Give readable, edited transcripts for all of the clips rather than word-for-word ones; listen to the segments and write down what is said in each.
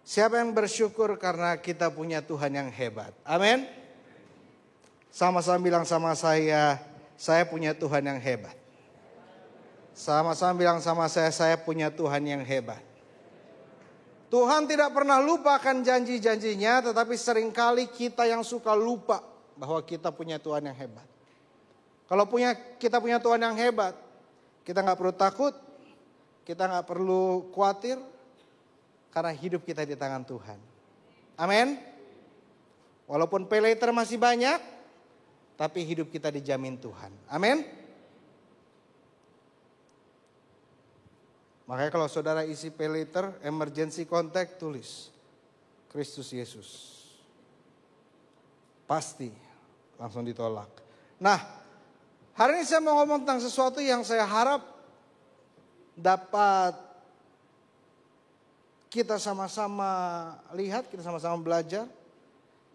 Siapa yang bersyukur karena kita punya Tuhan yang hebat? Amin. Sama-sama bilang sama saya punya Tuhan yang hebat. Sama-sama bilang sama saya punya Tuhan yang hebat. Tuhan tidak pernah lupakan janji-janjinya, tetapi seringkali kita yang suka lupa bahwa kita punya Tuhan yang hebat. Kalau kita punya Tuhan yang hebat, kita gak perlu takut, kita gak perlu khawatir, karena hidup kita di tangan Tuhan. Amin. Walaupun pay later masih banyak, tapi hidup kita dijamin Tuhan. Amin. Makanya kalau saudara isi pay later, emergency contact, tulis Kristus Yesus. Pasti langsung ditolak. Nah, hari ini saya mau ngomong tentang sesuatu yang saya harap dapat kita sama-sama lihat, kita sama-sama belajar.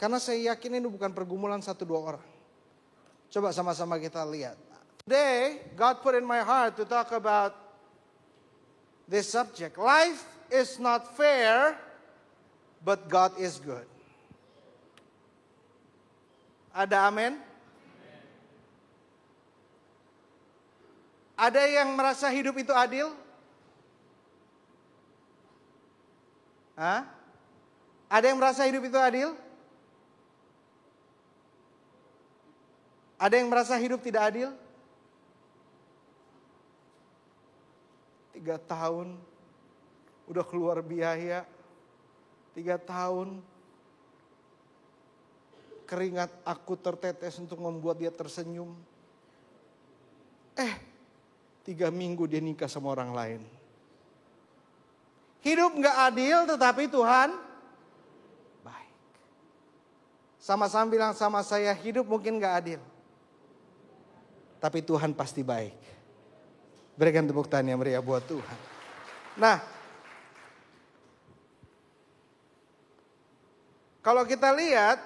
Karena saya yakin ini bukan pergumulan 1-2 orang. Coba sama-sama kita lihat. Today, God put in my heart to talk about this subject. Life is not fair, but God is good. Ada amin? Ada yang merasa hidup itu adil? Hah? Ada yang merasa hidup itu adil? Ada yang merasa hidup tidak adil? 3 tahun udah keluar biaya, 3 tahun keringat aku tertetes untuk membuat dia tersenyum. 3 minggu dia nikah sama orang lain. Hidup gak adil, tetapi Tuhan baik. Sama-sama bilang sama saya, hidup mungkin gak adil, tapi Tuhan pasti baik. Berikan tepuk tangan yang meriah buat Tuhan. Nah, kalau kita lihat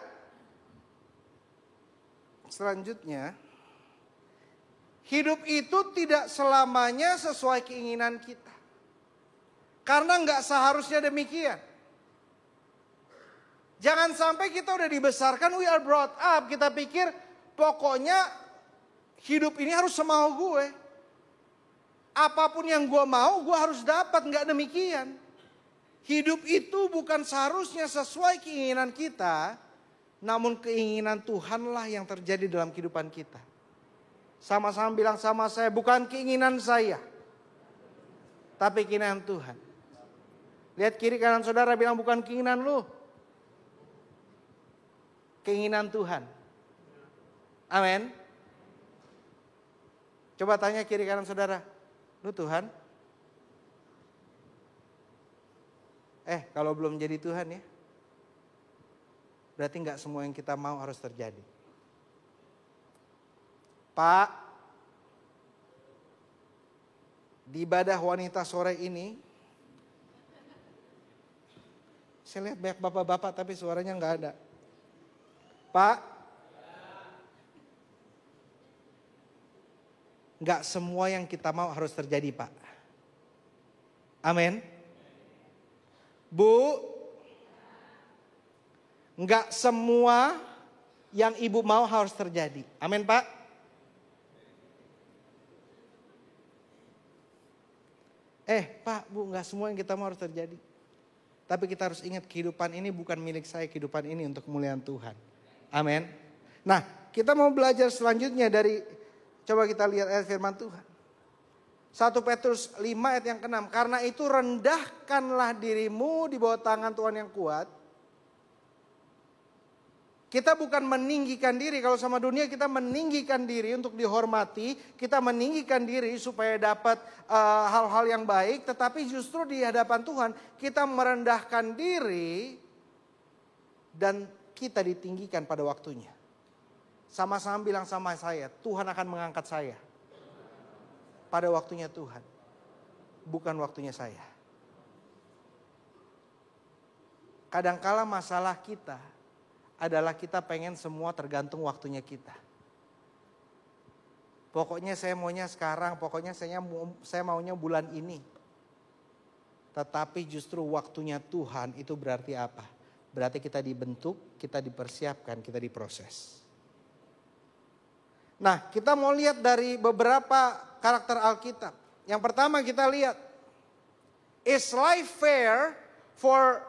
selanjutnya, hidup itu tidak selamanya sesuai keinginan kita. Karena nggak seharusnya demikian. Jangan sampai kita udah dibesarkan, we are brought up, kita pikir pokoknya hidup ini harus semau gue. Apapun yang gue mau, gue harus dapat. Nggak demikian. Hidup itu bukan seharusnya sesuai keinginan kita, namun keinginan Tuhanlah yang terjadi dalam kehidupan kita. Sama-sama bilang sama saya, bukan keinginan saya, tapi keinginan Tuhan. Lihat kiri kanan saudara, bilang bukan keinginan lu, keinginan Tuhan. Amin. Coba tanya kiri kanan saudara, lu Tuhan? Kalau belum jadi Tuhan ya, berarti gak semua yang kita mau harus terjadi. Pak, di ibadah wanita sore ini, saya lihat banyak bapak-bapak tapi suaranya gak ada. Pak, gak semua yang kita mau harus terjadi Pak. Amin. Bu, gak semua yang ibu mau harus terjadi. Amin Pak. Pak, Bu, gak semua yang kita mau harus terjadi. Tapi kita harus ingat kehidupan ini bukan milik saya, kehidupan ini untuk kemuliaan Tuhan. Amin. Nah, kita mau belajar selanjutnya dari, coba kita lihat ayat firman Tuhan. 1 Petrus 5 ayat yang ke-6. Karena itu rendahkanlah dirimu di bawah tangan Tuhan yang kuat. Kita bukan meninggikan diri. Kalau sama dunia kita meninggikan diri untuk dihormati. Kita meninggikan diri supaya dapat hal-hal yang baik. Tetapi justru di hadapan Tuhan kita merendahkan diri. Dan kita ditinggikan pada waktunya. Sama-sama bilang sama saya, Tuhan akan mengangkat saya. Pada waktunya Tuhan. Bukan waktunya saya. Kadangkala masalah kita adalah kita pengen semua tergantung waktunya kita. Pokoknya saya maunya sekarang, pokoknya saya maunya bulan ini. Tetapi justru waktunya Tuhan itu berarti apa? Berarti kita dibentuk, kita dipersiapkan, kita diproses. Nah, kita mau lihat dari beberapa karakter Alkitab. Yang pertama kita lihat, is life fair for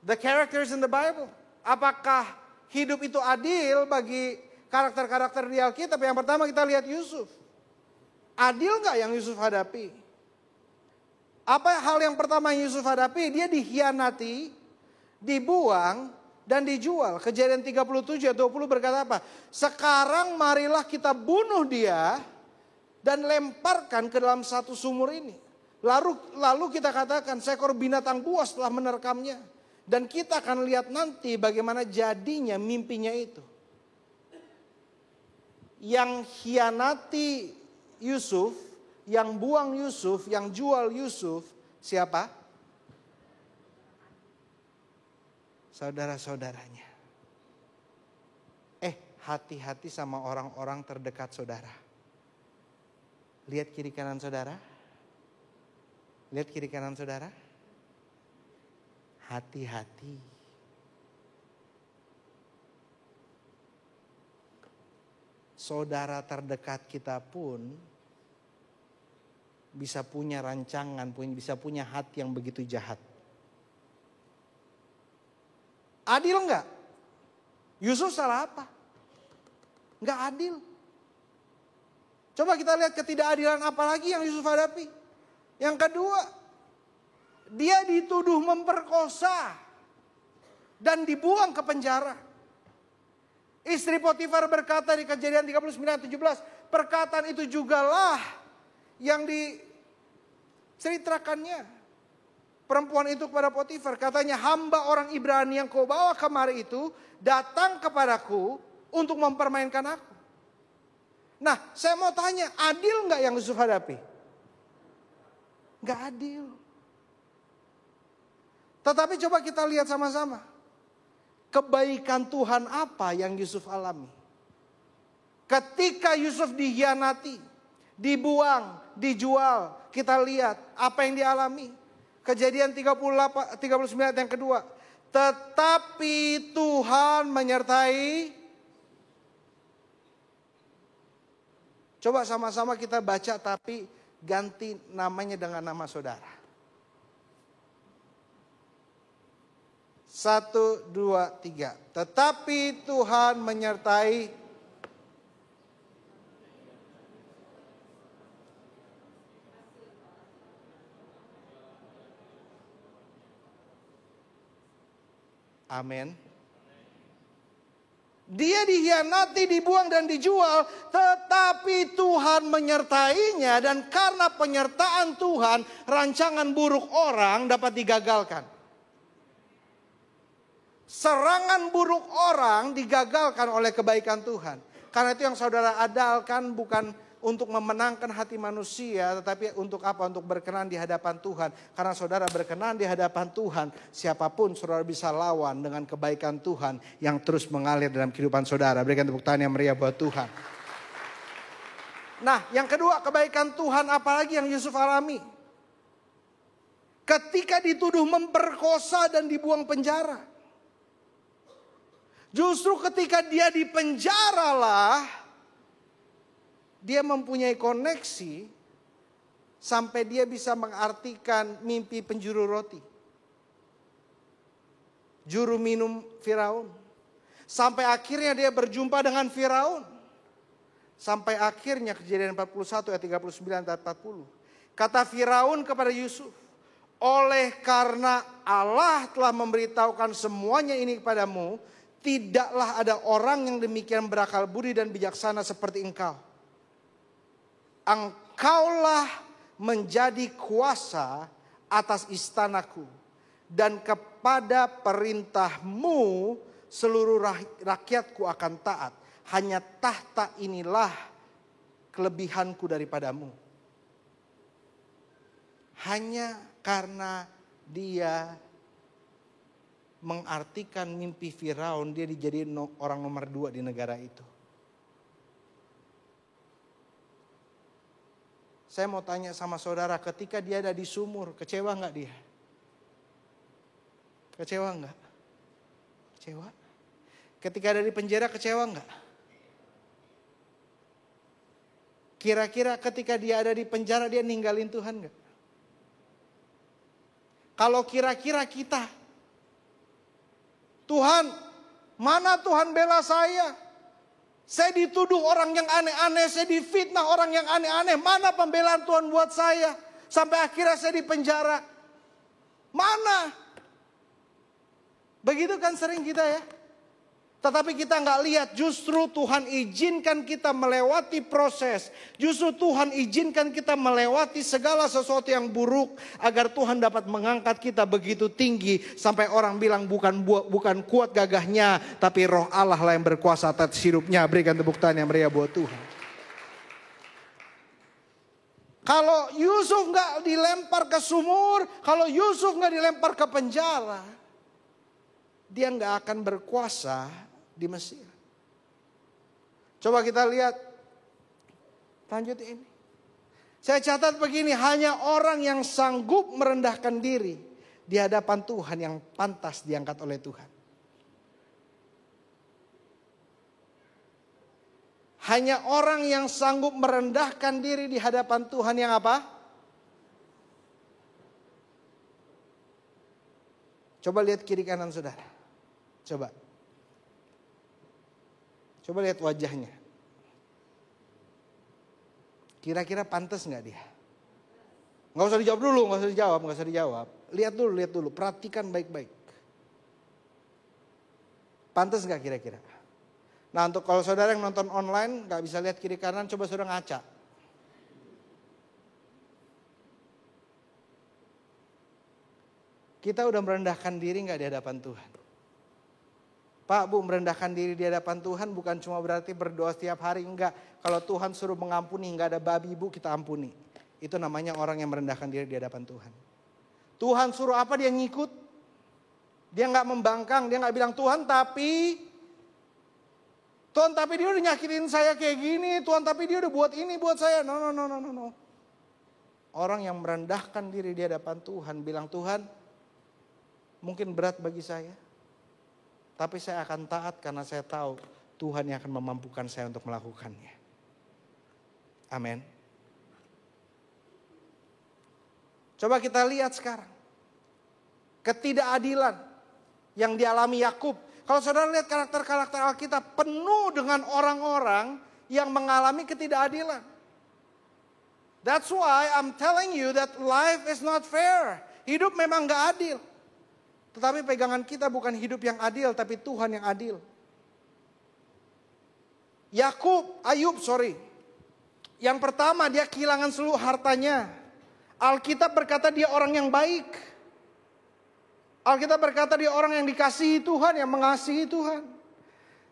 the characters in the Bible? Apakah hidup itu adil bagi karakter-karakter di Alkitab? Yang pertama kita lihat Yusuf. Adil gak yang Yusuf hadapi? Apa hal yang pertama yang Yusuf hadapi? Dia dikhianati, dibuang, dan dijual. Kejadian 37 ayat 20 berkata apa? Sekarang marilah kita bunuh dia dan lemparkan ke dalam satu sumur ini. Lalu kita katakan seekor binatang buas telah menerkamnya. Dan kita akan lihat nanti bagaimana jadinya mimpinya itu. Yang khianati Yusuf, yang buang Yusuf, yang jual Yusuf, siapa? Saudara-saudaranya. Hati-hati sama orang-orang terdekat saudara. Lihat kiri kanan saudara. Lihat kiri kanan saudara. Hati-hati. Saudara terdekat kita pun bisa punya rancangan, bisa punya hati yang begitu jahat. Adil enggak? Yusuf salah apa? Enggak adil. Coba kita lihat ketidakadilan apa lagi yang Yusuf hadapi. Yang kedua, dia dituduh memperkosa dan dibuang ke penjara. Istri Potifar berkata di Kejadian 39:17, perkataan itu jugalah yang diceritakannya perempuan itu kepada Potifar. Katanya, hamba orang Ibrani yang kau bawa kemari itu datang kepadaku untuk mempermainkan aku. Nah, saya mau tanya, adil nggak yang Yusuf hadapi? Nggak adil. Tetapi coba kita lihat sama-sama. Kebaikan Tuhan apa yang Yusuf alami? Ketika Yusuf dikhianati, dibuang, dijual, kita lihat apa yang dialami. Kejadian 39 yang kedua. Tetapi Tuhan menyertai. Coba sama-sama kita baca tapi ganti namanya dengan nama saudara. 1, 2, 3. Tetapi Tuhan menyertai. Amin. Dia dikhianati, dibuang dan dijual, tetapi Tuhan menyertainya, dan karena penyertaan Tuhan, rancangan buruk orang dapat digagalkan. Serangan buruk orang digagalkan oleh kebaikan Tuhan. Karena itu yang saudara adalkan bukan untuk memenangkan hati manusia, tetapi untuk apa? Untuk berkenan di hadapan Tuhan. Karena saudara berkenan di hadapan Tuhan, siapapun saudara bisa lawan dengan kebaikan Tuhan yang terus mengalir dalam kehidupan saudara. Berikan tepuk tangan yang meriah buat Tuhan. Nah, yang kedua, kebaikan Tuhan apalagi yang Yusuf alami? Ketika dituduh memperkosa dan dibuang penjara. Justru ketika dia di penjaralah dia mempunyai koneksi sampai dia bisa mengartikan mimpi penjuru roti. Juru minum Firaun. Sampai akhirnya dia berjumpa dengan Firaun. Sampai akhirnya Kejadian 41 ayat 39 dan 40. Kata Firaun kepada Yusuf, oleh karena Allah telah memberitahukan semuanya ini kepadamu, tidaklah ada orang yang demikian berakal budi dan bijaksana seperti engkau. Engkaulah menjadi kuasa atas istanaku, dan kepada perintahmu seluruh rakyatku akan taat. Hanya tahta inilah kelebihanku daripadamu. Hanya karena dia mengartikan mimpi Firaun, dia dijadiin orang nomor 2 di negara itu. Saya mau tanya sama saudara, ketika dia ada di sumur, kecewa nggak dia? Kecewa nggak? Kecewa. Ketika ada di penjara, kecewa nggak? Kira-kira ketika dia ada di penjara, dia ninggalin Tuhan nggak? Kalau kira-kira kita, Tuhan, mana Tuhan bela saya? Saya dituduh orang yang aneh-aneh, saya difitnah orang yang aneh-aneh. Mana pembelaan Tuhan buat saya? Sampai akhirnya saya di penjara. Mana? Begitu kan sering kita ya. Tetapi kita nggak lihat, justru Tuhan izinkan kita melewati proses. Justru Tuhan izinkan kita melewati segala sesuatu yang buruk. Agar Tuhan dapat mengangkat kita begitu tinggi. Sampai orang bilang bukan kuat gagahnya. Tapi roh Allah lah yang berkuasa atas hidupnya. Berikan tepuk tangan yang meriah buat Tuhan. Kalau Yusuf nggak dilempar ke sumur. Kalau Yusuf nggak dilempar ke penjara. Dia nggak akan berkuasa di Mesir. Coba kita lihat. Lanjut ini. Saya catat begini. Hanya orang yang sanggup merendahkan diri di hadapan Tuhan yang pantas diangkat oleh Tuhan. Hanya orang yang sanggup merendahkan diri di hadapan Tuhan yang apa? Coba lihat kiri kanan saudara. Coba lihat wajahnya. Kira-kira pantas nggak dia? Nggak usah dijawab dulu, nggak usah dijawab. Lihat dulu, perhatikan baik-baik. Pantas nggak kira-kira? Nah, untuk kalau saudara yang nonton online nggak bisa lihat kiri kanan, coba saudara ngaca. Kita udah merendahkan diri nggak di hadapan Tuhan? Pak, Bu, merendahkan diri di hadapan Tuhan bukan cuma berarti berdoa setiap hari, enggak. Kalau Tuhan suruh mengampuni, enggak ada babi Bu, kita ampuni. Itu namanya orang yang merendahkan diri di hadapan Tuhan. Tuhan suruh apa dia ngikut. Dia enggak membangkang, dia enggak bilang Tuhan tapi dia udah nyakitin saya kayak gini, Tuhan tapi dia udah buat ini buat saya. No. Orang yang merendahkan diri di hadapan Tuhan bilang Tuhan mungkin berat bagi saya. Tapi saya akan taat karena saya tahu Tuhan yang akan memampukan saya untuk melakukannya. Amin. Coba kita lihat sekarang. Ketidakadilan yang dialami Yakub. Kalau saudara lihat karakter-karakter Alkitab penuh dengan orang-orang yang mengalami ketidakadilan. That's why I'm telling you that life is not fair. Hidup memang gak adil. Tetapi pegangan kita bukan hidup yang adil, tapi Tuhan yang adil. Ayub. Yang pertama dia kehilangan seluruh hartanya. Alkitab berkata dia orang yang baik. Alkitab berkata dia orang yang dikasihi Tuhan, yang mengasihi Tuhan.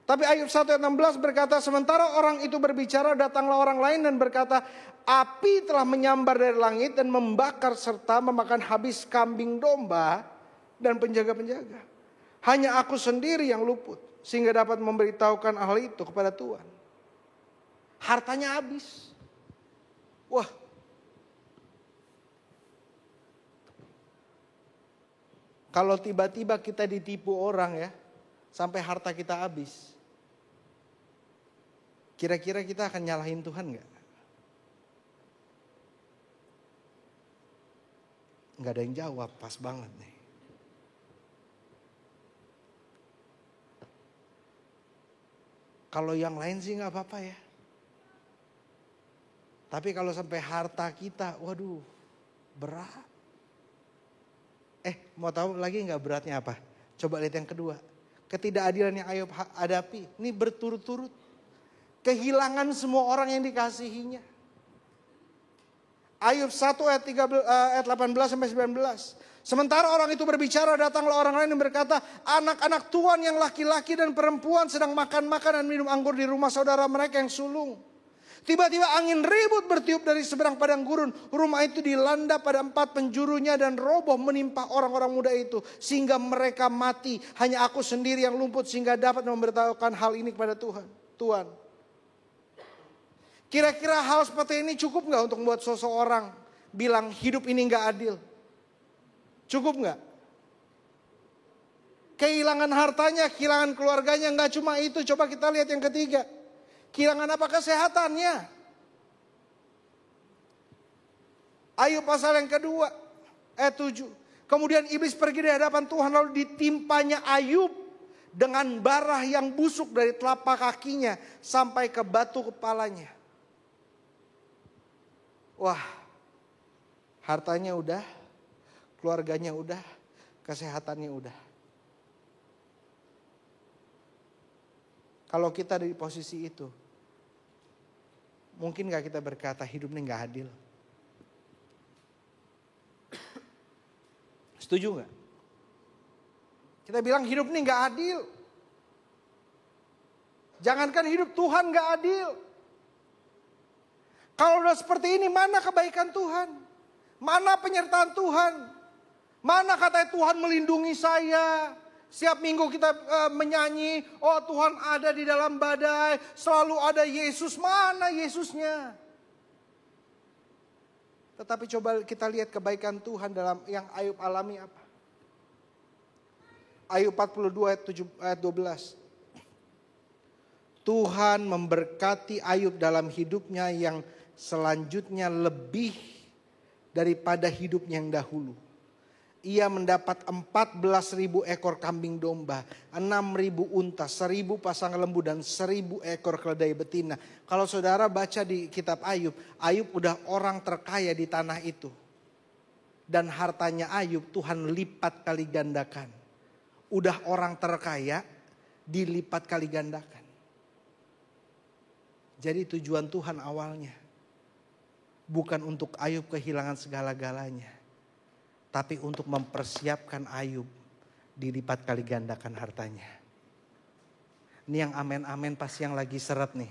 Tapi Ayub 1 ayat 16 berkata, sementara orang itu berbicara, datanglah orang lain dan berkata, api telah menyambar dari langit dan membakar serta memakan habis kambing domba dan penjaga-penjaga. Hanya aku sendiri yang luput sehingga dapat memberitahukan hal itu kepada Tuhan. Hartanya habis. Wah. Kalau tiba-tiba kita ditipu orang ya, sampai harta kita habis. Kira-kira kita akan nyalahin Tuhan enggak? Enggak ada yang jawab, pas banget nih. Kalau yang lain sih gak apa-apa ya. Tapi kalau sampai harta kita, waduh berat. Mau tahu lagi gak beratnya apa? Coba lihat yang kedua. Ketidakadilan yang Ayub hadapi. Ini berturut-turut. Kehilangan semua orang yang dikasihinya. Ayub 1 ayat 18 sampai 19. Sementara orang itu berbicara, datanglah orang lain yang berkata, anak-anak tuan yang laki-laki dan perempuan sedang makan-makan dan minum anggur di rumah saudara mereka yang sulung. Tiba-tiba angin ribut bertiup dari seberang padang gurun. Rumah itu dilanda pada 4 penjurunya dan roboh menimpa orang-orang muda itu. Sehingga mereka mati. Hanya aku sendiri yang luput sehingga dapat memberitahukan hal ini kepada Tuhan. Kira-kira hal seperti ini cukup nggak untuk membuat seseorang bilang hidup ini nggak adil? Cukup nggak? Kehilangan hartanya, kehilangan keluarganya, nggak cuma itu. Coba kita lihat yang ketiga. Kehilangan apa? Kesehatannya. Ayub pasal yang kedua, ayat 7. Kemudian iblis pergi dari hadapan Tuhan, lalu ditimpanya Ayub dengan barah yang busuk dari telapak kakinya sampai ke batu kepalanya. Wah, hartanya udah, keluarganya udah, kesehatannya udah. Kalau kita di posisi itu, mungkin gak kita berkata hidup ini gak adil? Setuju gak? Kita bilang hidup ini gak adil. Jangankan hidup, Tuhan gak adil. Kalau udah seperti ini, mana kebaikan Tuhan? Mana penyertaan Tuhan? Mana katanya Tuhan melindungi saya? Setiap minggu kita menyanyi, oh Tuhan ada di dalam badai, selalu ada Yesus. Mana Yesusnya? Tetapi coba kita lihat kebaikan Tuhan dalam yang Ayub alami apa. Ayub 42 ayat 12. Tuhan memberkati Ayub dalam hidupnya yang selanjutnya lebih daripada hidupnya yang dahulu. Ia mendapat 14.000 ekor kambing domba, 6.000 unta, 1.000 pasang lembu dan 1.000 ekor keledai betina. Kalau saudara baca di kitab Ayub, Ayub udah orang terkaya di tanah itu. Dan hartanya Ayub Tuhan lipat kali gandakan. Udah orang terkaya dilipat kali gandakan. Jadi tujuan Tuhan awalnya bukan untuk Ayub kehilangan segala-galanya. Tapi untuk mempersiapkan Ayub dilipat kali gandakan hartanya. Ini yang amin-amin pasti yang lagi seret nih.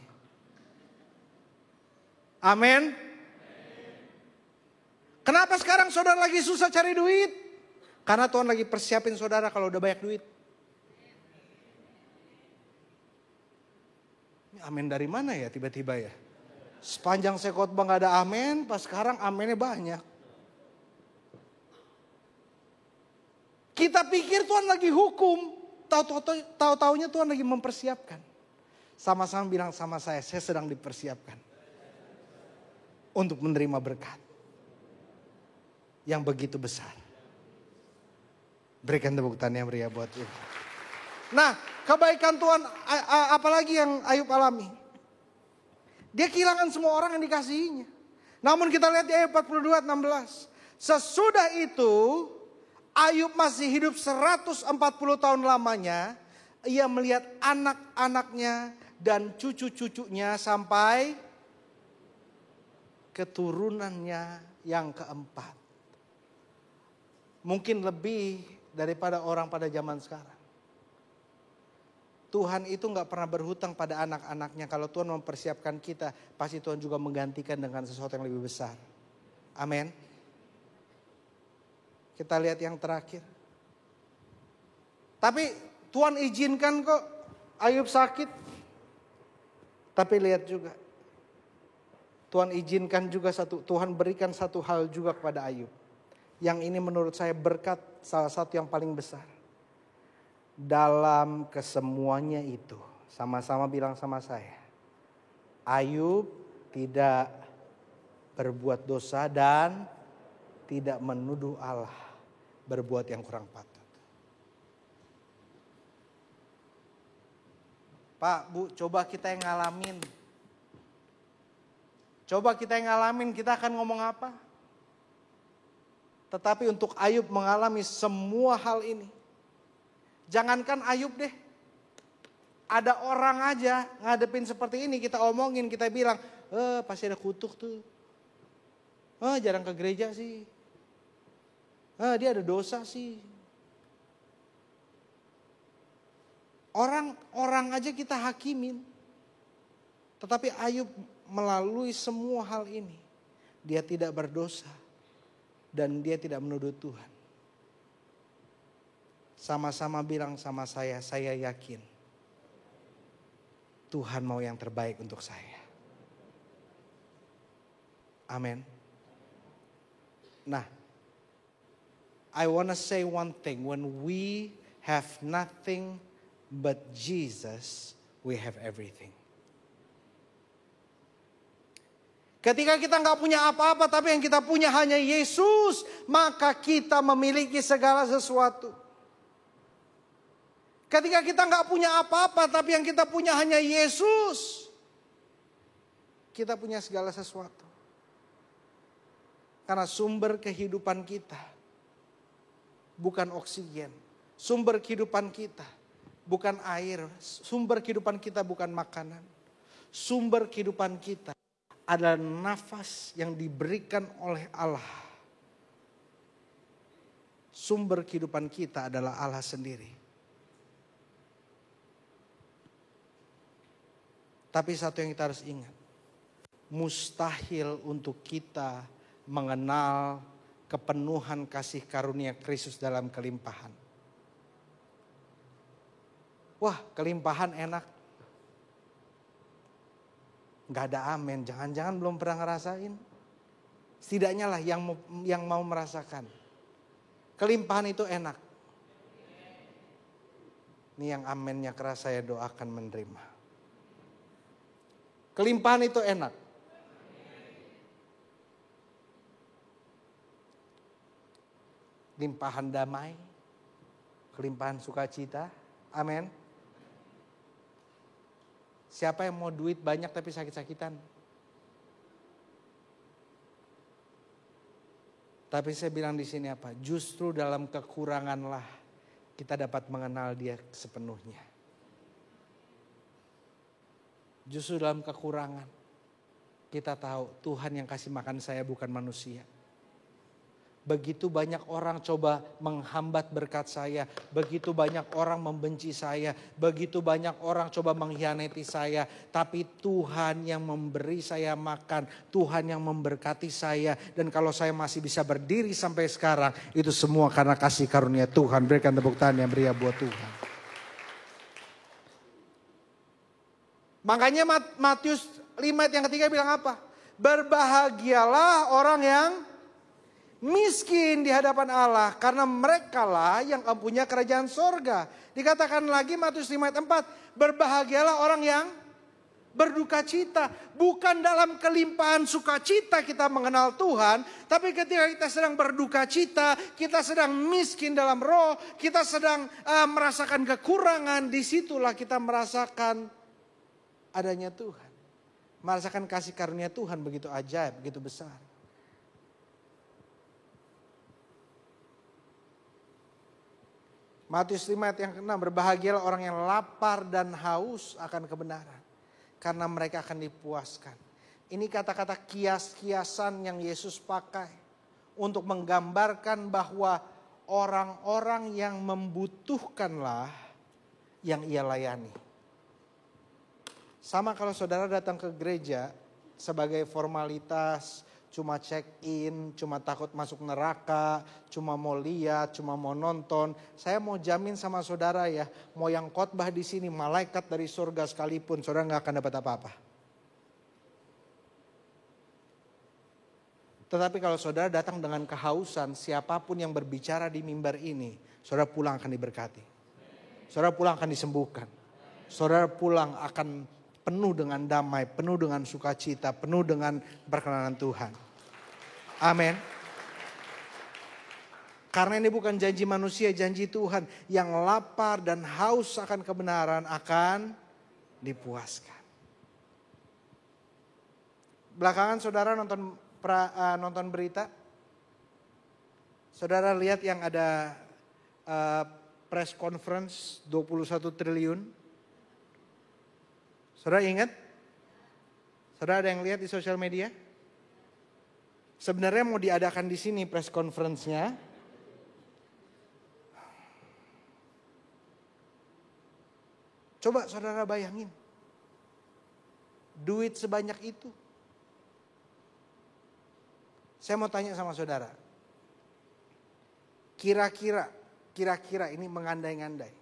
Amin. Kenapa sekarang saudara lagi susah cari duit? Karena Tuhan lagi persiapin saudara kalau udah banyak duit. Ini amin dari mana ya tiba-tiba ya? Sepanjang saya khotbah gak ada amin, pas sekarang aminnya banyak. Kita pikir Tuhan lagi hukum, tahu-taunya Tuhan lagi mempersiapkan. Sama-sama bilang sama saya sedang dipersiapkan untuk menerima berkat yang begitu besar. Berikan tepuk tangan yang meriah buat Tuhan. Nah, kebaikan Tuhan apalagi yang Ayub alami? Dia kehilangan semua orang yang dikasihinya. Namun kita lihat di ayat 42 16. Sesudah itu Ayub masih hidup 140 tahun lamanya. Ia melihat anak-anaknya dan cucu-cucunya sampai keturunannya yang keempat. Mungkin lebih daripada orang pada zaman sekarang. Tuhan itu gak pernah berhutang pada anak-anaknya. Kalau Tuhan mempersiapkan kita, pasti Tuhan juga menggantikan dengan sesuatu yang lebih besar. Amin. Kita lihat yang terakhir. Tapi Tuhan izinkan kok Ayub sakit. Tapi lihat juga. Tuhan izinkan juga Tuhan berikan satu hal juga kepada Ayub. Yang ini menurut saya berkat salah satu yang paling besar. Dalam kesemuanya itu. Sama-sama bilang sama saya. Ayub tidak berbuat dosa dan tidak menuduh Allah berbuat yang kurang patut. Pak, Bu, coba kita yang ngalamin. Coba kita yang ngalamin, kita akan ngomong apa? Tetapi untuk Ayub mengalami semua hal ini. Jangankan Ayub deh. Ada orang aja ngadepin seperti ini, kita omongin, kita bilang, pasti ada kutuk tuh. Jarang ke gereja sih. Dia ada dosa sih. Orang aja kita hakimin. Tetapi Ayub melalui semua hal ini. Dia tidak berdosa. Dan dia tidak menuduh Tuhan. Sama-sama bilang sama saya yakin. Tuhan mau yang terbaik untuk saya. Amin. Nah, I want to say one thing. When we have nothing but Jesus, we have everything. Ketika kita nggak punya apa-apa, tapi yang kita punya hanya Yesus, maka kita memiliki segala sesuatu. Ketika kita nggak punya apa-apa, tapi yang kita punya hanya Yesus, kita punya segala sesuatu. Karena sumber kehidupan kita bukan oksigen, sumber kehidupan kita bukan air, sumber kehidupan kita bukan makanan, sumber kehidupan kita adalah nafas yang diberikan oleh Allah. Sumber kehidupan kita adalah Allah sendiri. Tapi satu yang kita harus ingat, mustahil untuk kita mengenal kepenuhan kasih karunia Kristus dalam kelimpahan. Wah, kelimpahan enak. Gak ada amin, jangan-jangan belum pernah ngerasain. Setidaknya lah yang mau merasakan. Kelimpahan itu enak. Ini yang aminnya keras saya doakan menerima. Kelimpahan itu enak. Limpahan damai, kelimpahan sukacita, amin. Siapa yang mau duit banyak tapi sakit-sakitan? Tapi saya bilang di sini apa? Justru dalam kekuranganlah kita dapat mengenal Dia sepenuhnya. Justru dalam kekurangan kita tahu Tuhan yang kasih makan saya bukan manusia. Begitu banyak orang coba menghambat berkat saya. Begitu banyak orang membenci saya. Begitu banyak orang coba mengkhianati saya. Tapi Tuhan yang memberi saya makan. Tuhan yang memberkati saya. Dan kalau saya masih bisa berdiri sampai sekarang. Itu semua karena kasih karunia Tuhan. Berikan tepuk tangan yang meriah buat Tuhan. Makanya Matius 5 yang ketiga bilang apa? Berbahagialah orang yang miskin di hadapan Allah, karena merekalah yang mempunyai kerajaan sorga. Dikatakan lagi Matius 5 ayat 4, berbahagialah orang yang berduka cita. Bukan dalam kelimpahan sukacita kita mengenal Tuhan, tapi ketika kita sedang berduka cita, kita sedang miskin dalam roh, kita sedang merasakan kekurangan, disitulah kita merasakan adanya Tuhan. Merasakan kasih karunia Tuhan begitu ajaib, begitu besar. Matius 5 ayat yang ke-6, berbahagialah orang yang lapar dan haus akan kebenaran, karena mereka akan dipuaskan. Ini kata-kata kias-kiasan yang Yesus pakai untuk menggambarkan bahwa orang-orang yang membutuhkanlah yang Ia layani. Sama kalau saudara datang ke gereja sebagai formalitas, cuma check in, cuma takut masuk neraka, cuma mau lihat, cuma mau nonton. Saya mau jamin sama saudara ya, mau yang khotbah di sini malaikat dari surga sekalipun, saudara nggak akan dapat apa-apa. Tetapi kalau saudara datang dengan kehausan, siapapun yang berbicara di mimbar ini, saudara pulang akan diberkati. Saudara pulang akan disembuhkan. Saudara pulang akan penuh dengan damai, penuh dengan sukacita, penuh dengan perkenanan Tuhan. Amin. Karena ini bukan janji manusia, janji Tuhan. Yang lapar dan haus akan kebenaran akan dipuaskan. Belakangan saudara nonton berita. Saudara lihat yang ada press conference 21 triliun. Saudara ingat? Saudara ada yang lihat di sosial media? Sebenarnya mau diadakan di sini press conference-nya. Coba saudara bayangin. Duit sebanyak itu. Saya mau tanya sama saudara. Kira-kira ini mengandai-ngandai.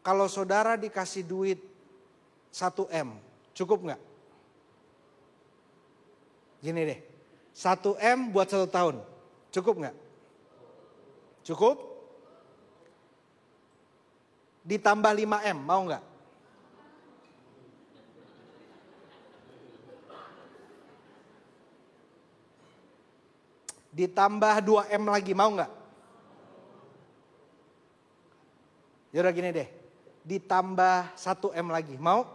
Kalau saudara dikasih duit 1 M, cukup nggak? Gini deh, 1M buat 1 tahun. Cukup nggak? Cukup? Ditambah 5M, mau nggak? Ditambah 2M lagi, mau nggak? Yaudah gini deh, ditambah 1M lagi, mau?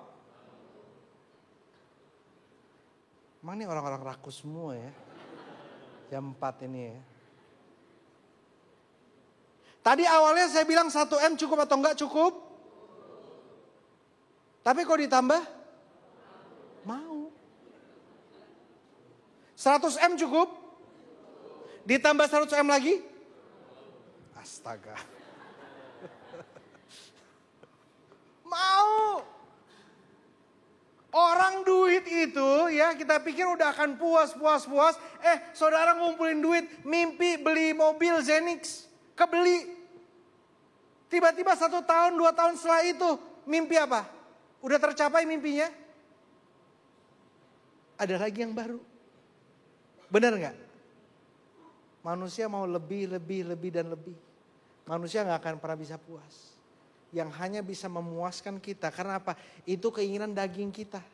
Emang ini orang-orang rakus semua ya. Jam 4 ini ya. Tadi awalnya saya bilang 1M cukup atau enggak cukup? Tapi kok ditambah? Mau. 100M cukup? Ditambah 100M lagi? Astaga. Mau. Orang duit itu ya kita pikir udah akan puas. Saudara ngumpulin duit, mimpi beli mobil Zenix, kebeli. Tiba-tiba 1 tahun, 2 tahun setelah itu, mimpi apa? Udah tercapai mimpinya? Ada lagi yang baru. Benar nggak? Manusia mau lebih dan lebih. Manusia nggak akan pernah bisa puas. Yang hanya bisa memuaskan kita. Karena apa? Itu keinginan daging kita.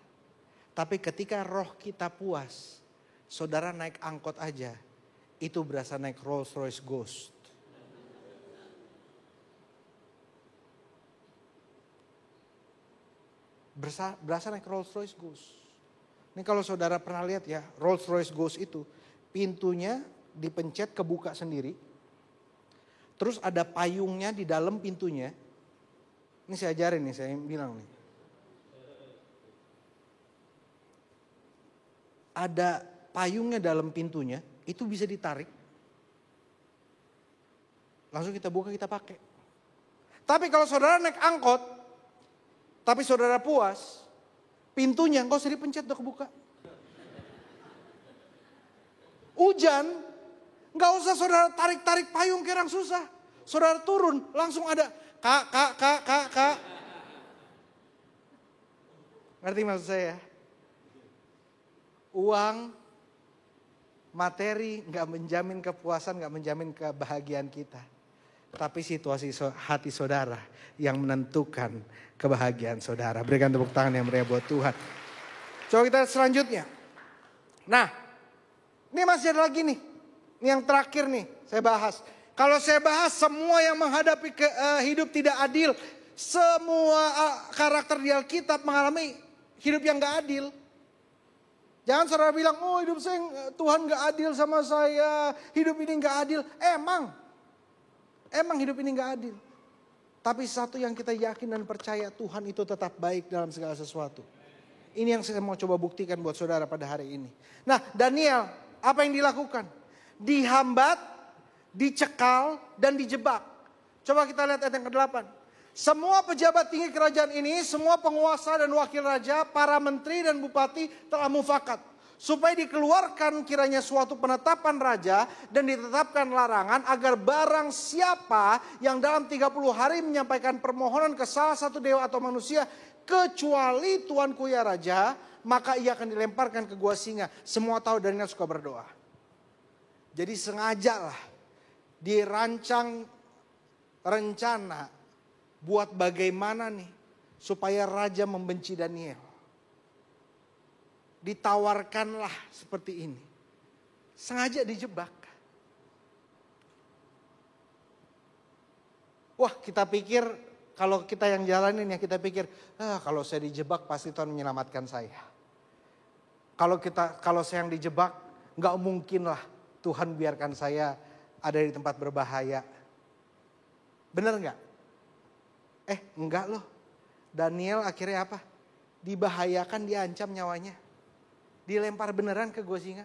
Tapi ketika roh kita puas, saudara naik angkot aja, itu berasa naik Rolls Royce Ghost. Berasa naik Rolls Royce Ghost. Ini kalau saudara pernah lihat ya, Rolls Royce Ghost itu pintunya dipencet kebuka sendiri. Terus ada payungnya di dalam pintunya. Ini saya ajarin nih, saya bilang nih. Ada payungnya dalam pintunya, itu bisa ditarik. Langsung kita buka, kita pakai. Tapi kalau saudara naik angkot, tapi saudara puas, pintunya nggak usah dipencet, udah kebuka. Hujan, nggak usah saudara tarik-tarik payung kayak orang susah. Saudara turun, langsung ada. Kak. Ngerti maksud saya? Uang, materi gak menjamin kepuasan, gak menjamin kebahagiaan kita. Tapi situasi hati saudara yang menentukan kebahagiaan saudara. Berikan tepuk tangan yang meriah buat Tuhan. Coba kita selanjutnya. Nah, ini masih ada lagi nih. Ini yang terakhir nih, saya bahas. Kalau saya bahas semua yang menghadapi hidup tidak adil. Semua karakter di Alkitab mengalami hidup yang gak adil. Jangan saudara bilang, oh hidup saya Tuhan gak adil sama saya. Hidup ini gak adil. Emang hidup ini gak adil. Tapi satu yang kita yakin dan percaya, Tuhan itu tetap baik dalam segala sesuatu. Ini yang saya mau coba buktikan buat saudara pada hari ini. Nah, Daniel, apa yang dilakukan? Dihambat, dicekal, dan dijebak. Coba kita lihat ayat yang ke-8. Semua pejabat tinggi kerajaan ini, semua penguasa dan wakil raja, para menteri dan bupati telah mufakat. Supaya dikeluarkan kiranya suatu penetapan raja dan ditetapkan larangan agar barang siapa yang dalam 30 hari menyampaikan permohonan ke salah satu dewa atau manusia, kecuali tuanku ya raja, maka ia akan dilemparkan ke gua singa. Semua tahu Daniel suka berdoa. Jadi sengajalah dirancang rencana buat bagaimana nih supaya raja membenci Daniel. Ditawarkanlah seperti ini. Sengaja dijebak. Wah, kita pikir kalau kita yang jalanin ya kita pikir, kalau saya dijebak pasti Tuhan menyelamatkan saya. Kalau saya yang dijebak, nggak mungkin lah Tuhan biarkan saya ada di tempat berbahaya. Bener nggak? Enggak loh. Daniel akhirnya apa? Dibahayakan, diancam nyawanya. Dilempar beneran ke gua singa.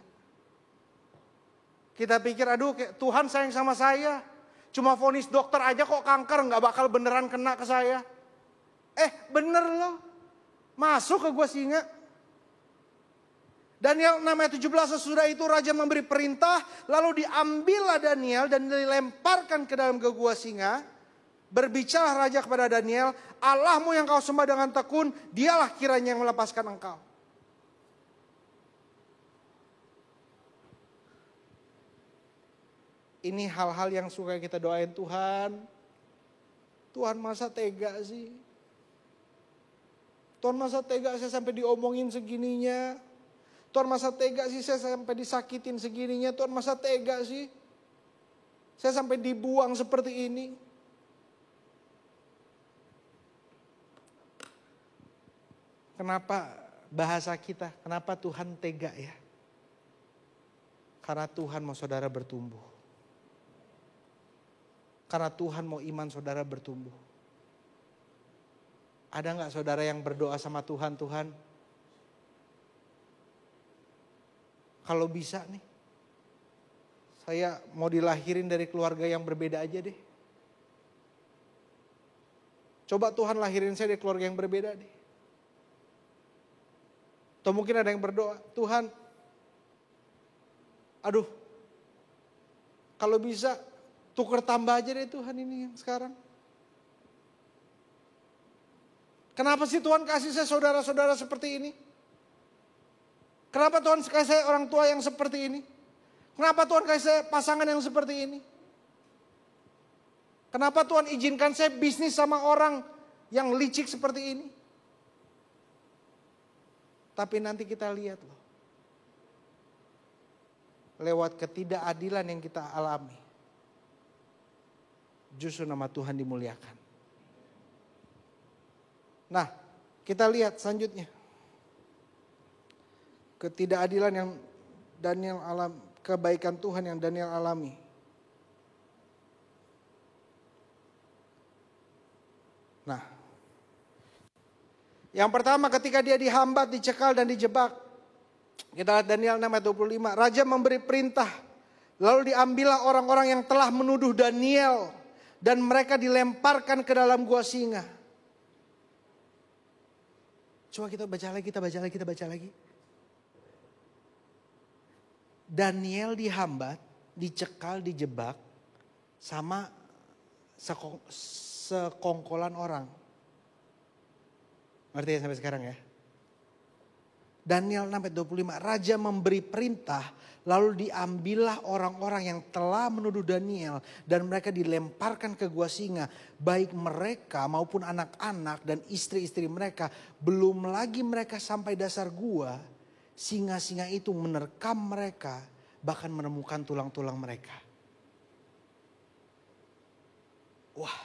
Kita pikir, aduh Tuhan sayang sama saya. Cuma vonis dokter aja kok kanker, gak bakal beneran kena ke saya. Bener loh. Masuk ke gua singa. Daniel 6:17, sesudah itu raja memberi perintah. Lalu diambillah Daniel dan dilemparkan ke dalam gua singa. Berbicara raja kepada Daniel, Allahmu yang kau sembah dengan tekun, dialah kiranya yang melepaskan engkau. Ini hal-hal yang suka kita doain Tuhan. Tuhan masa tega sih? Tuhan masa tega saya sampai diomongin segininya? Tuhan masa tega sih saya sampai disakitin segininya? Tuhan masa tega sih? Saya sampai dibuang seperti ini? Kenapa bahasa kita, kenapa Tuhan tega ya? Karena Tuhan mau saudara bertumbuh. Karena Tuhan mau iman saudara bertumbuh. Ada gak saudara yang berdoa sama Tuhan, Tuhan? Kalau bisa nih, saya mau dilahirin dari keluarga yang berbeda aja deh. Coba Tuhan lahirin saya dari keluarga yang berbeda deh. Atau mungkin ada yang berdoa, Tuhan, aduh, kalau bisa tuker tambah aja deh Tuhan ini yang sekarang. Kenapa sih Tuhan kasih saya saudara-saudara seperti ini? Kenapa Tuhan kasih saya orang tua yang seperti ini? Kenapa Tuhan kasih saya pasangan yang seperti ini? Kenapa Tuhan izinkan saya bisnis sama orang yang licik seperti ini? Tapi nanti kita lihat loh. Lewat ketidakadilan yang kita alami. Justru nama Tuhan dimuliakan. Nah, kita lihat selanjutnya. Ketidakadilan yang Daniel alami, kebaikan Tuhan yang Daniel alami. Nah, yang pertama ketika dia dihambat, dicekal dan dijebak. Kita lihat Daniel 6 ayat 25. Raja memberi perintah. Lalu diambillah orang-orang yang telah menuduh Daniel. Dan mereka dilemparkan ke dalam gua singa. Coba kita baca lagi. Daniel dihambat, dicekal, dijebak. Sama sekongkolan orang. Ngerti ya sampai sekarang ya? Daniel 6 ayat 25. Raja memberi perintah. Lalu diambillah orang-orang yang telah menuduh Daniel. Dan mereka dilemparkan ke gua singa. Baik mereka maupun anak-anak dan istri-istri mereka. Belum lagi mereka sampai dasar gua. Singa-singa itu menerkam mereka. Bahkan menemukan tulang-tulang mereka. Wah.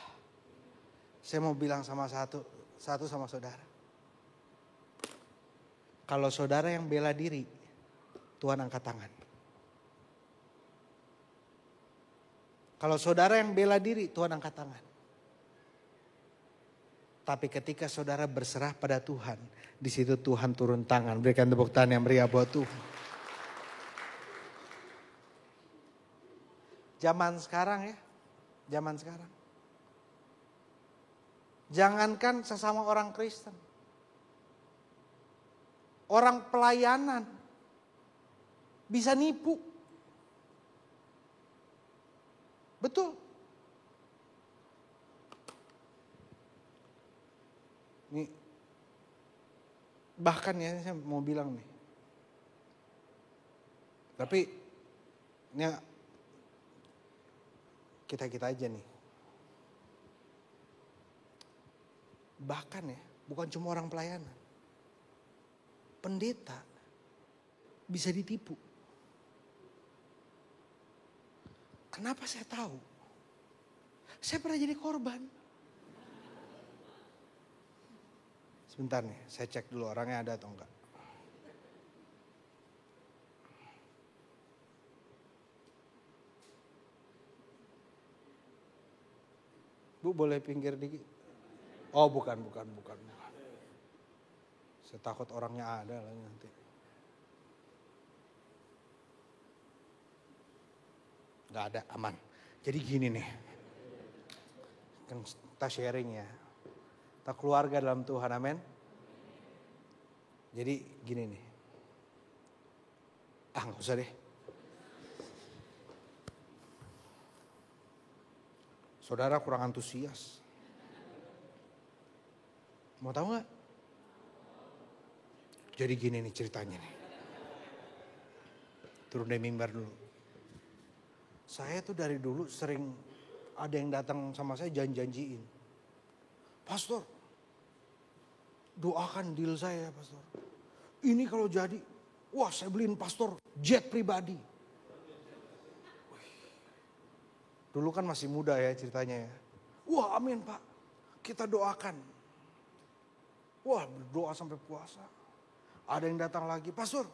Saya mau bilang sama satu sama saudara. Kalau saudara yang bela diri, Tuhan angkat tangan. Kalau saudara yang bela diri, Tuhan angkat tangan. Tapi ketika saudara berserah pada Tuhan, di situ Tuhan turun tangan. Berikan tepuk tangan yang meriah buat Tuhan. Zaman sekarang ya, zaman sekarang. Jangankan sesama orang Kristen. Orang pelayanan bisa nipu. Betul. Nih, bahkan ya saya mau bilang nih. Tapi ini kita aja nih. Bahkan ya, bukan cuma orang pelayanan. Pendeta bisa ditipu. Kenapa saya tahu? Saya pernah jadi korban. Sebentar nih, saya cek dulu orangnya ada atau enggak. Bu boleh pinggir dikit? Oh bukan. Saya takut orangnya ada lagi nanti. Gak ada, aman. Jadi gini nih. Kan kita sharing ya. Kita keluarga dalam Tuhan, amin. Jadi gini nih. Gak usah deh. Saudara kurang antusias. Mau tahu gak? Jadi gini nih ceritanya nih. Turun dari mimbar dulu. Saya tuh dari dulu sering ada yang datang sama saya janjiin. Pastor, doakan deal saya pastor. Ini kalau jadi, wah saya beliin pastor jet pribadi. Dulu kan masih muda ya ceritanya ya. Wah amin Pak, kita doakan. Wah berdoa sampai puasa. Ada yang datang lagi, pastor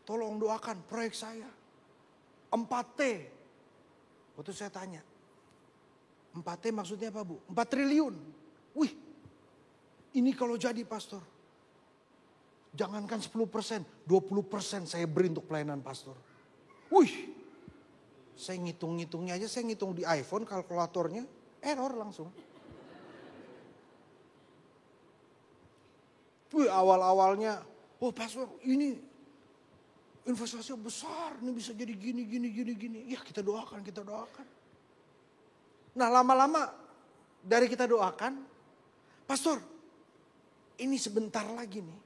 tolong doakan proyek saya. 4T. Waktu saya tanya, 4T maksudnya apa Bu? 4 triliun. Wih, ini kalau jadi pastor. Jangankan 10%, 20% saya beri untuk pelayanan pastor. Wih, saya ngitung-ngitungnya aja, saya ngitung di iPhone kalkulatornya, error langsung. Wih, awal-awalnya, oh pastor ini investasi besar, ini bisa jadi gini. Ya kita doakan. Nah lama-lama dari kita doakan, pastor ini sebentar lagi nih.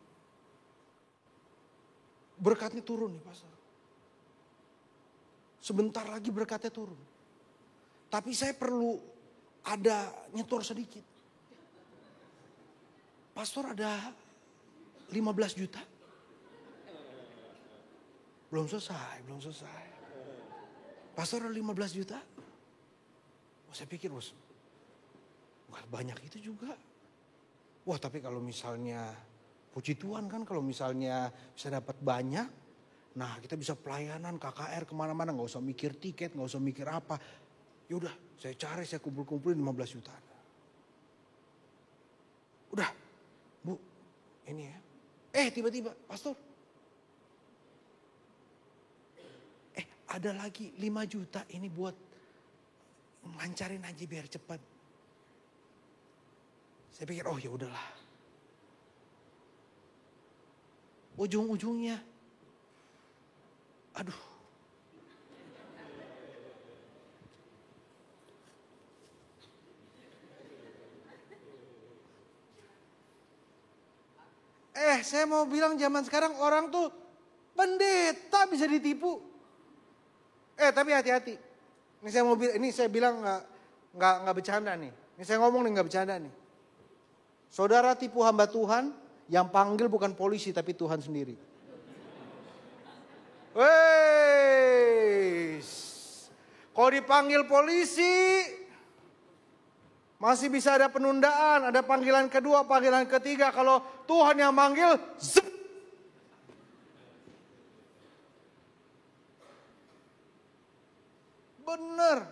Berkatnya turun nih pastor. Sebentar lagi berkatnya turun. Tapi saya perlu ada nyetor sedikit. Pastor ada 15 juta. Belum selesai. Pastor ada 15 juta. Oh, saya pikir bos, bukan banyak itu juga. Wah tapi kalau misalnya, puji Tuhan kan kalau misalnya bisa dapat banyak. Nah kita bisa pelayanan KKR kemana-mana, gak usah mikir tiket, gak usah mikir apa. Yaudah saya cari, saya kumpulin 15 juta. Udah Bu, ini ya. Tiba-tiba pastor. Ada lagi 5 juta ini buat lancarin aja biar cepat. Saya pikir oh ya udahlah. Ujung-ujungnya, aduh. Saya mau bilang zaman sekarang orang tuh pendeta bisa ditipu. Tapi hati-hati. Ini saya bilang nggak bercanda nih. Ini saya ngomong nih nggak bercanda nih. Saudara tipu hamba Tuhan, yang panggil bukan polisi tapi Tuhan sendiri. Kalau dipanggil polisi, masih bisa ada penundaan, ada panggilan kedua, panggilan ketiga. Kalau Tuhan yang manggil, zep. Bener.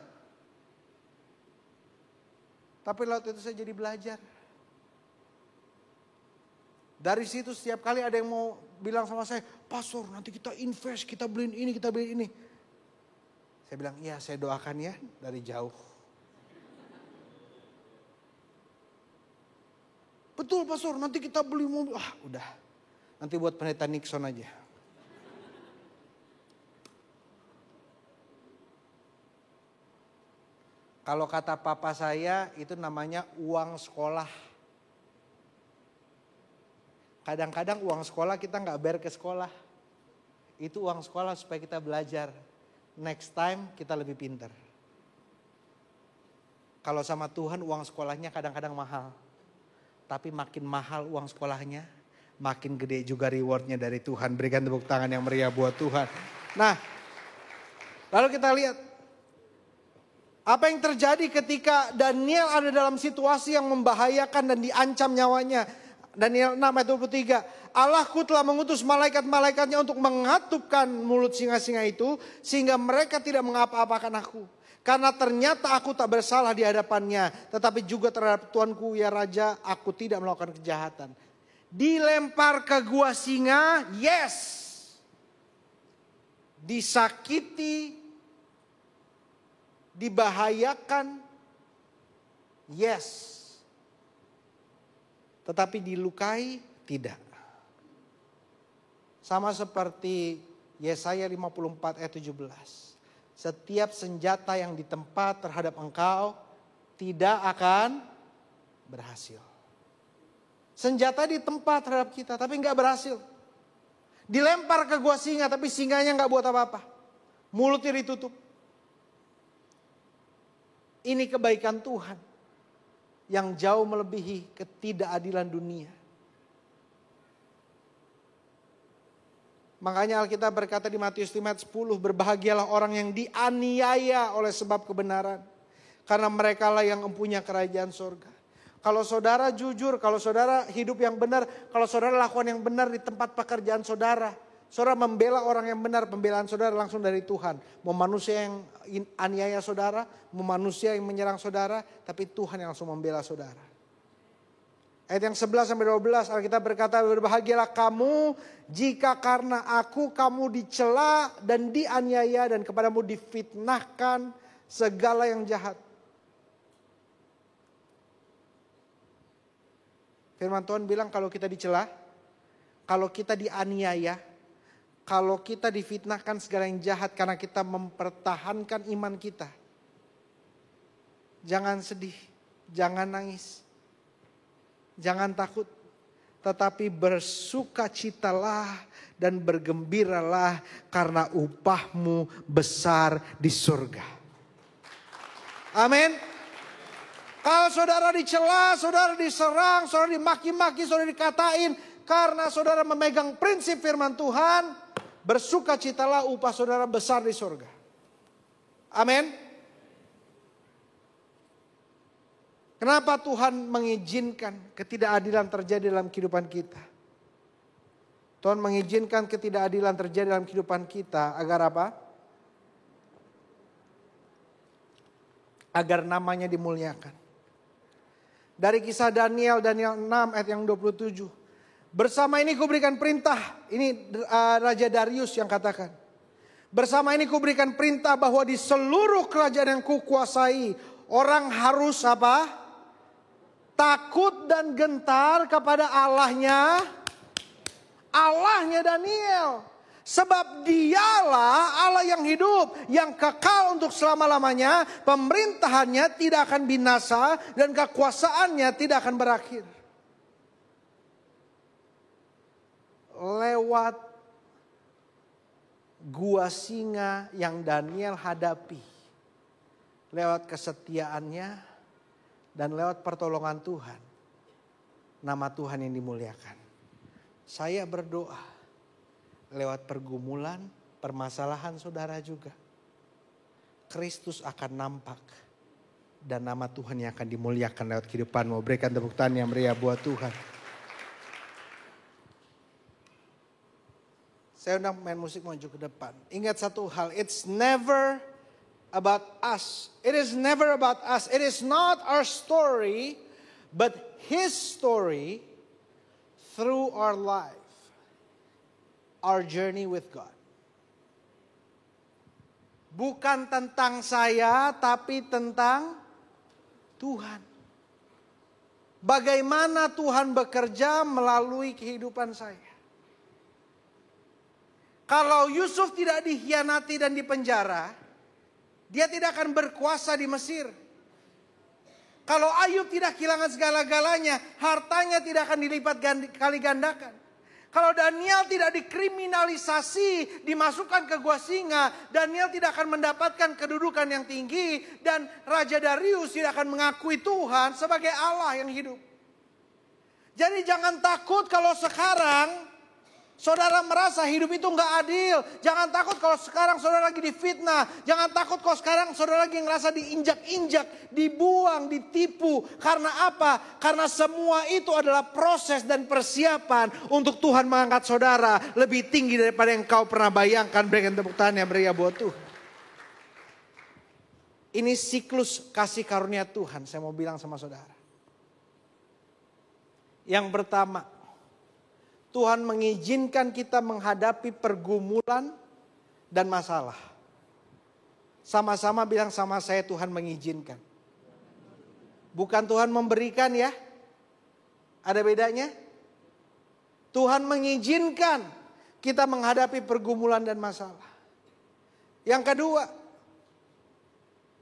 Tapi laut itu saya jadi belajar. Dari situ setiap kali ada yang mau bilang sama saya, pastor nanti kita invest, kita beliin ini, kita beliin ini. Saya bilang, iya saya doakan ya dari jauh. Betul pastor, nanti kita beli mobil. Udah, nanti buat pendeta Nixon aja. Kalau kata papa saya itu namanya uang sekolah. Kadang-kadang uang sekolah kita nggak bayar ke sekolah. Itu uang sekolah supaya kita belajar. Next time kita lebih pintar. Kalau sama Tuhan uang sekolahnya kadang-kadang mahal. Tapi makin mahal uang sekolahnya, makin gede juga rewardnya dari Tuhan. Berikan tepuk tangan yang meriah buat Tuhan. Nah, lalu kita lihat. Apa yang terjadi ketika Daniel ada dalam situasi yang membahayakan dan diancam nyawanya. Daniel 6 ayat 23. Allahku telah mengutus malaikat-malaikatnya untuk mengatupkan mulut singa-singa itu. Sehingga mereka tidak mengapa-apakan aku. Karena ternyata aku tak bersalah di hadapannya. Tetapi juga terhadap Tuanku ya Raja, aku tidak melakukan kejahatan. Dilempar ke gua singa, yes. Disakiti, dibahayakan, yes. Tetapi dilukai, tidak. Sama seperti Yesaya 54 ayat 17. Setiap senjata yang ditempa terhadap engkau tidak akan berhasil. Senjata ditempa terhadap kita tapi gak berhasil. Dilempar ke gua singa tapi singanya gak buat apa-apa. Mulutnya ditutup. Ini kebaikan Tuhan yang jauh melebihi ketidakadilan dunia. Makanya Alkitab berkata di Matius 5 ayat 10, berbahagialah orang yang dianiaya oleh sebab kebenaran, karena merekalah yang mempunyai kerajaan surga. Kalau saudara jujur, kalau saudara hidup yang benar, kalau saudara lakukan yang benar di tempat pekerjaan saudara, saudara membela orang yang benar, pembelaan saudara langsung dari Tuhan. Mau manusia yang aniaya saudara, mau manusia yang menyerang saudara, tapi Tuhan yang langsung membela saudara. Ayat yang 11 sampai 12 Alkitab berkata, berbahagialah kamu jika karena aku kamu dicela dan dianiaya dan kepadamu difitnahkan segala yang jahat. Firman Tuhan bilang kalau kita dicela, kalau kita dianiaya, kalau kita difitnahkan segala yang jahat karena kita mempertahankan iman kita. Jangan sedih, jangan nangis. Jangan takut, tetapi bersukacitalah dan bergembiralah karena upahmu besar di surga. Amin. Kalau saudara dicela, saudara diserang, saudara dimaki-maki, saudara dikatain, karena saudara memegang prinsip firman Tuhan, bersukacitalah, upah saudara besar di surga. Amin. Kenapa Tuhan mengizinkan ketidakadilan terjadi dalam kehidupan kita? Tuhan mengizinkan ketidakadilan terjadi dalam kehidupan kita agar apa? Agar namanya dimuliakan. Dari kisah Daniel 6 ayat yang 27. Bersama ini kuberikan perintah, ini Raja Darius yang katakan. Bersama ini kuberikan perintah bahwa di seluruh kerajaan yang kukuasai, orang harus apa? Takut dan gentar kepada Allahnya Daniel. Sebab dialah Allah yang hidup, yang kekal untuk selama-lamanya. Pemerintahannya tidak akan binasa dan kekuasaannya tidak akan berakhir. Lewat gua singa yang Daniel hadapi, lewat kesetiaannya, dan lewat pertolongan Tuhan, nama Tuhan yang dimuliakan. Saya berdoa lewat pergumulan, permasalahan saudara juga, Kristus akan nampak dan nama Tuhan yang akan dimuliakan lewat kehidupanmu. Berikan tepuk tangan yang meriah buat Tuhan. Saya undang main musik maju ke depan. Ingat satu hal, it's never about us. It is never about us. It is not our story, but His story through our life, our journey with God. Bukan tentang saya, tapi tentang Tuhan. Bagaimana Tuhan bekerja melalui kehidupan saya. Kalau Yusuf tidak dikhianati dan dipenjara, dia tidak akan berkuasa di Mesir. Kalau Ayub tidak kehilangan segala-galanya, hartanya tidak akan dilipat kali gandakan. Kalau Daniel tidak dikriminalisasi, dimasukkan ke gua singa, Daniel tidak akan mendapatkan kedudukan yang tinggi. Dan Raja Darius tidak akan mengakui Tuhan sebagai Allah yang hidup. Jadi jangan takut kalau sekarang saudara merasa hidup itu nggak adil. Jangan takut kalau sekarang saudara lagi difitnah. Jangan takut kalau sekarang saudara lagi ngerasa diinjak-injak, dibuang, ditipu. Karena apa? Karena semua itu adalah proses dan persiapan untuk Tuhan mengangkat saudara lebih tinggi daripada yang kau pernah bayangkan. Berikan tepuk tangan yang meriah buat Tuhan. Ini siklus kasih karunia Tuhan. Saya mau bilang sama saudara. Yang pertama, Tuhan mengizinkan kita menghadapi pergumulan dan masalah. Sama-sama bilang sama saya, Tuhan mengizinkan. Bukan Tuhan memberikan ya. Ada bedanya? Tuhan mengizinkan kita menghadapi pergumulan dan masalah. Yang kedua,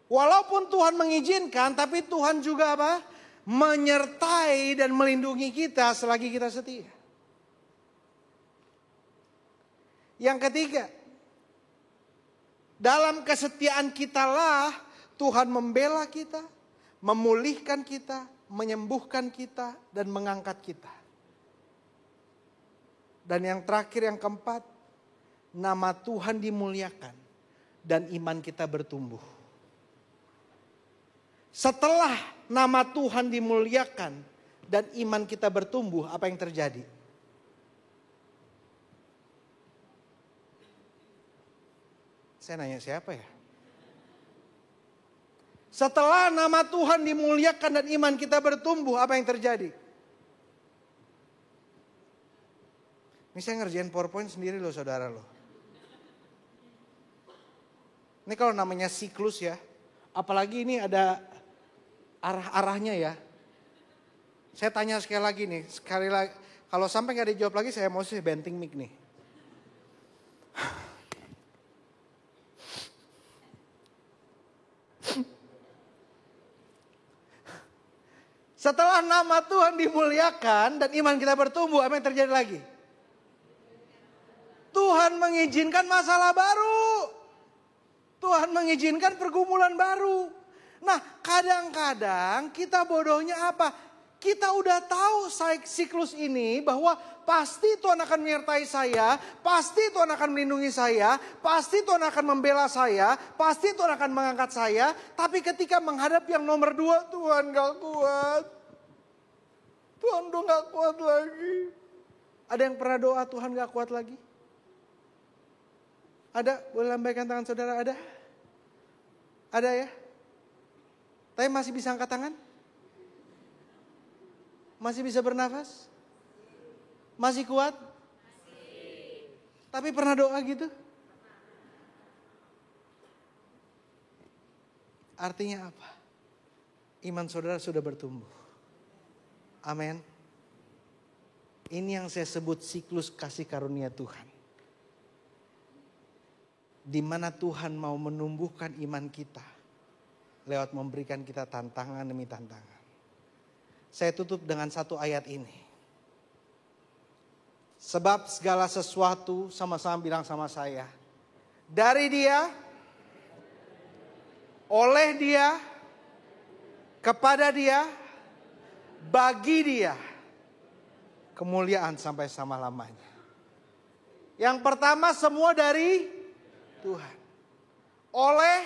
walaupun Tuhan mengizinkan, tapi Tuhan juga apa? Menyertai dan melindungi kita selagi kita setia. Yang ketiga, dalam kesetiaan kitalah Tuhan membela kita, memulihkan kita, menyembuhkan kita, dan mengangkat kita. Dan yang terakhir, yang keempat, nama Tuhan dimuliakan dan iman kita bertumbuh. Setelah nama Tuhan dimuliakan dan iman kita bertumbuh, apa yang terjadi? Saya nanya siapa ya? Setelah nama Tuhan dimuliakan dan iman kita bertumbuh, apa yang terjadi? Ini saya ngerjain PowerPoint sendiri loh saudara loh. Ini kalau namanya siklus ya. Apalagi ini ada arah-arahnya ya. Saya tanya sekali lagi nih. Sekali lagi. Kalau sampai gak dijawab lagi saya mau benting mic nih. Setelah nama Tuhan dimuliakan dan iman kita bertumbuh, apa yang terjadi lagi? Tuhan mengizinkan masalah baru. Tuhan mengizinkan pergumulan baru. Nah, kadang-kadang kita bodohnya apa? Kita udah tahu siklus ini bahwa pasti Tuhan akan menyertai saya, pasti Tuhan akan melindungi saya, pasti Tuhan akan membela saya, pasti Tuhan akan mengangkat saya. Tapi ketika menghadap yang nomor 2, Tuhan gak kuat. Tuhan udah gak kuat lagi. Ada yang pernah doa Tuhan gak kuat lagi? Ada? Boleh lambaikan tangan saudara, ada? Ada ya? Tapi masih bisa angkat tangan? Masih bisa bernafas? Masih kuat? Masih. Tapi pernah doa gitu? Artinya apa? Iman saudara sudah bertumbuh. Amin. Ini yang saya sebut siklus kasih karunia Tuhan. Di mana Tuhan mau menumbuhkan iman kita lewat memberikan kita tantangan demi tantangan. Saya tutup dengan satu ayat ini. Sebab segala sesuatu, sama-sama bilang sama saya, dari Dia, oleh Dia, kepada Dia, bagi Dia, kemuliaan sampai selama-lamanya. Yang pertama semua dari Tuhan, oleh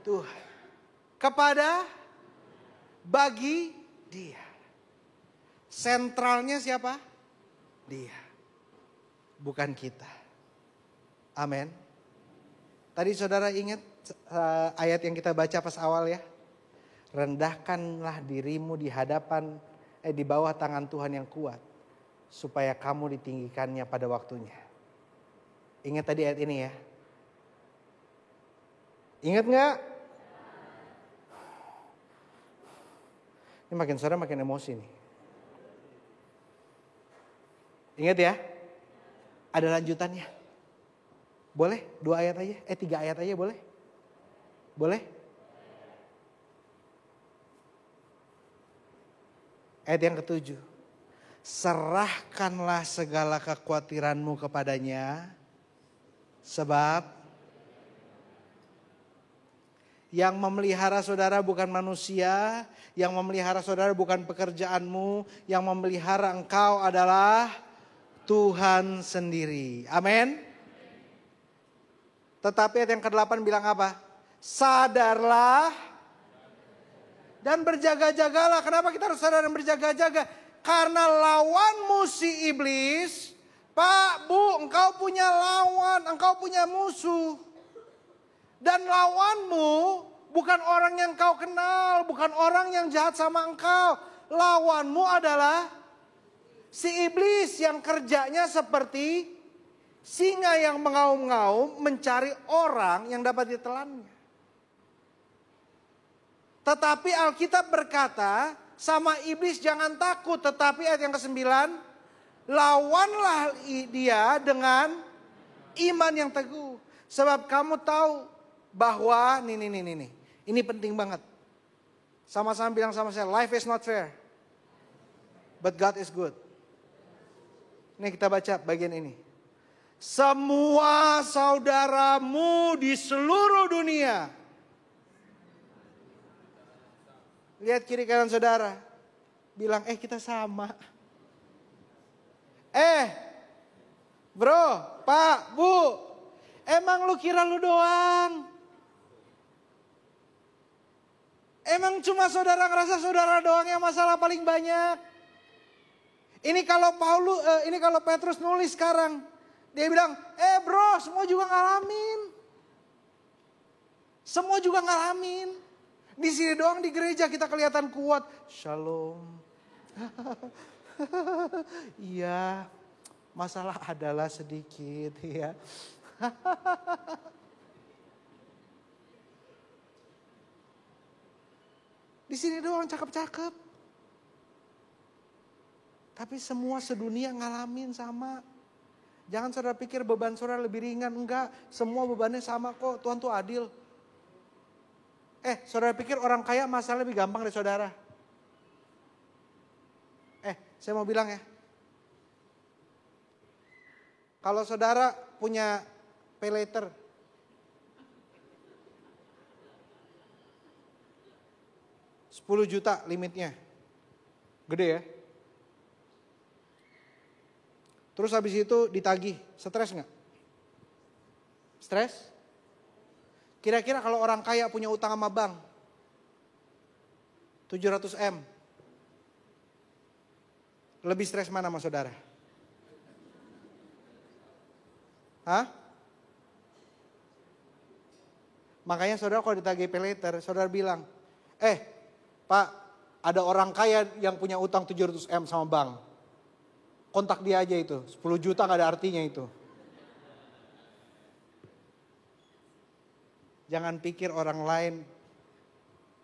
Tuhan, kepada, bagi Dia. Sentralnya siapa? Dia, bukan kita. Amin. Tadi saudara ingat ayat yang kita baca pas awal ya? Rendahkanlah dirimu di hadapan, di bawah tangan Tuhan yang kuat, supaya kamu ditinggikannya pada waktunya. Ingat tadi ayat ini ya? Ingat gak? Ini makin sore makin emosi nih. Ingat ya? Ada lanjutannya. Boleh? 2 ayat aja? 3 ayat aja boleh? Boleh? Ayat yang ke-7. Serahkanlah segala kekhawatiranmu kepadanya. Sebab yang memelihara saudara bukan manusia. Yang memelihara saudara bukan pekerjaanmu. Yang memelihara engkau adalah Tuhan sendiri. Amin. Tetapi ayat yang ke-8 bilang apa? Sadarlah dan berjaga-jagalah. Kenapa kita harus sadar dan berjaga-jaga? Karena lawanmu si iblis. Pak, Bu, engkau punya lawan, engkau punya musuh. Dan lawanmu bukan orang yang kau kenal, bukan orang yang jahat sama engkau. Lawanmu adalah si iblis yang kerjanya seperti singa yang mengaum-ngaum mencari orang yang dapat ditelannya. Tetapi Alkitab berkata, sama iblis jangan takut. Tetapi ayat yang ke-9, lawanlah dia dengan iman yang teguh. Sebab kamu tahu bahwa, ini penting banget. Sama-sama bilang sama saya, life is not fair, but God is good. Ini kita baca bagian ini. Semua saudaramu di seluruh dunia Lihat kiri kanan saudara. Bilang, kita sama. Bro, Pak, Bu. Emang lu kira lu doang? Emang cuma saudara ngerasa saudara doang yang masalah paling banyak? Ini kalau Petrus nulis sekarang. Dia bilang, bro, semua juga ngalamin. Semua juga ngalamin. Di sini doang di gereja kita kelihatan kuat. Shalom. Iya, masalah adalah sedikit ya. Di sini doang cakep-cakep. Tapi semua sedunia ngalamin sama. Jangan saudara pikir beban saudara lebih ringan. Enggak, semua bebannya sama kok. Tuhan tuh adil. Saudara pikir orang kaya masalah lebih gampang dari saudara? Saya mau bilang ya. Kalau saudara punya pay later. $10 juta limitnya. Gede ya. Terus habis itu ditagih. Stres gak? Stres? Kira-kira kalau orang kaya punya utang sama bank. 700 M. Lebih stres mana sama saudara? Hah? Makanya saudara kalau ditagih pay later, saudara bilang, Pak, ada orang kaya yang punya utang 700 M sama bank. Kontak dia aja itu, 10 juta gak ada artinya itu. Jangan pikir orang lain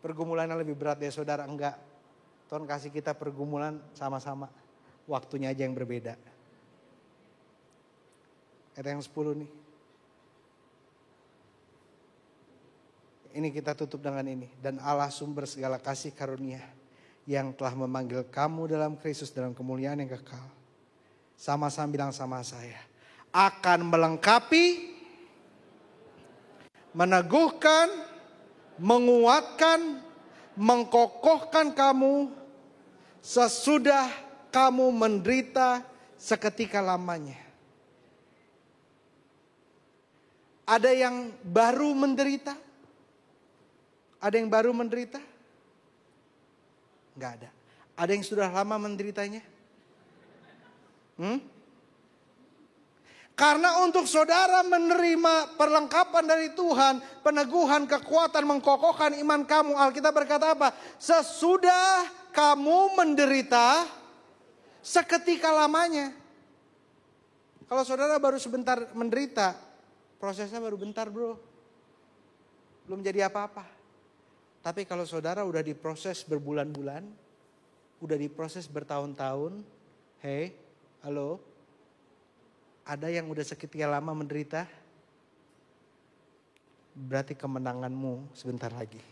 pergumulannya lebih berat dari saudara, enggak. Tuhan kasih kita pergumulan sama-sama. Waktunya aja yang berbeda. Ayat yang 10 nih. Ini kita tutup dengan ini. Dan Allah sumber segala kasih karunia yang telah memanggil kamu dalam Kristus dalam kemuliaan yang kekal. Sama-sama bilang sama saya. Akan melengkapi, meneguhkan, menguatkan, mengkokohkan kamu sesudah kamu menderita seketika lamanya. Ada yang baru menderita? Ada yang baru menderita? Enggak ada. Ada yang sudah lama menderitanya? Karena untuk saudara menerima perlengkapan dari Tuhan, peneguhan, kekuatan, mengkokohkan iman kamu. Alkitab berkata apa? Sesudah kamu menderita seketika lamanya. Kalau saudara baru sebentar menderita, prosesnya baru bentar bro. Belum jadi apa-apa. Tapi kalau saudara udah diproses berbulan-bulan, udah diproses bertahun-tahun, halo? Ada yang udah seketika lama menderita, berarti kemenanganmu sebentar lagi.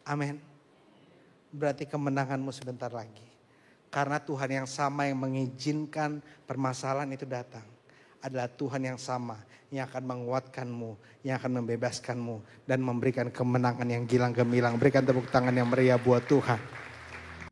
Amin. Berarti kemenanganmu sebentar lagi. Karena Tuhan yang sama yang mengizinkan permasalahan itu datang. Adalah Tuhan yang sama yang akan menguatkanmu, yang akan membebaskanmu. Dan memberikan kemenangan yang gilang gemilang. Berikan tepuk tangan yang meriah buat Tuhan.